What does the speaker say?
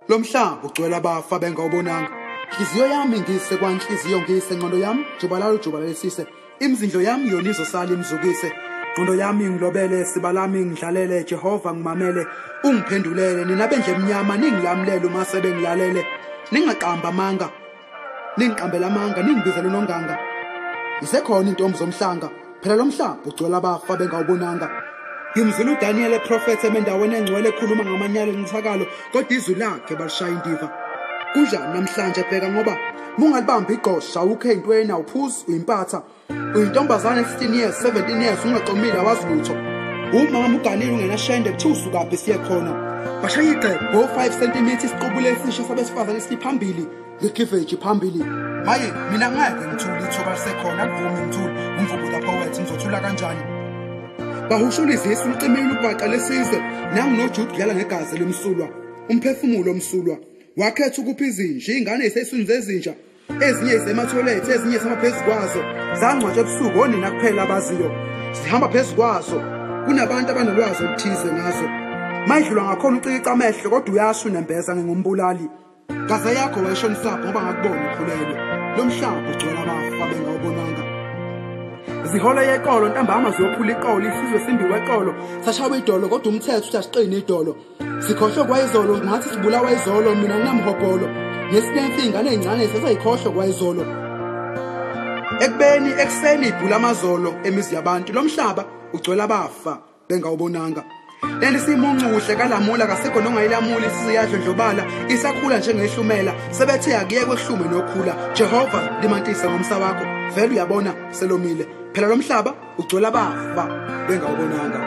Lo mhlaba ugcwele abafa bengawubonanga. Inhliziyo yami ngise kwanhliziyo ngise ngqondo yami jubalalisise. Imizindlo yami yona izosala imzukise. Ngqondo yami ngilobele sibalami ngidlalele Jehova ngimamele ungiphendulele nina benje emnyama ningilamlele uma sebengilalele. Ningaqamba amanga. Ningiqambela amanga ningibizele nonganga. Isekhona intombi zomhlanga. Phela lo mhlaba ugcwele abafa bengawubonanga. Ngimzulu Daniel prophet emendaweni engcwele ekhuluma ngamanyala enithakalo kodwa izwi lakhe balishaya indiva. Kunjani namhlanje bheka ngoba mungalibamba igqosha awukho ezintweni awuphuzi uyimpatha. Uyintombazane 16 years 17 years ungaqomile awazi lutho. Umama uganile ungenashende kuthusu kaphi siye khona. Bashaya igqe go 5 cm isiqubule esisha sabesifazane siphambili ngekhiveji phambili. Hayi mina ngeke ngithule ithuba lisekhona akuvumi ngithule umvubuka poet ngizothula kanjani. Bahushula izisu ucimile ukwaqa lesizwe nanginojude dlala negazi lemsulwa umphefumulo omsulwa wakhetha ukuphi izinja ingane esesini zezinja ezinye isematholethe ezinye samaphezulu kwazo zangcwatshwa ebusuku onina kuphela abaziyo zihamba phezulu kwazo kunabantu abanolwazi oluthize ngazo mayidlula ngakhona ucikica amehlo kodwa uyasho nembeza ngingumbulali gaza yakho wayishona isapho ngoba ngakubona ukhulelwe lo mhlaba ugcwele abafa bengawubonanga. Zihola yeqolo ntambama ziyophula iqolo isizwe simbiwe eqolo sashaba idolo kodwa umthetho uthi asiqine idolo sikhohlwe kwayizolo ngathi sibulawa izolo mina nginamhobholo ngesikemfi ingane ezincane sesayikhohlwe kwayizolo ekubeni ekseni ibhula amazolo emizi yabantu lo mhlaba ugcwele abafa bengawubonanga. Leli simuncuhle kalamula kasekho nongayilamuli sisiyadlondlobala isakhula njengehlumela sebethe akuyeke ehlume nokhula Jehova limantise ngomsa wakho vele uyabona selomile phela lo mhlaba ugcwele abafa bengawubonanga.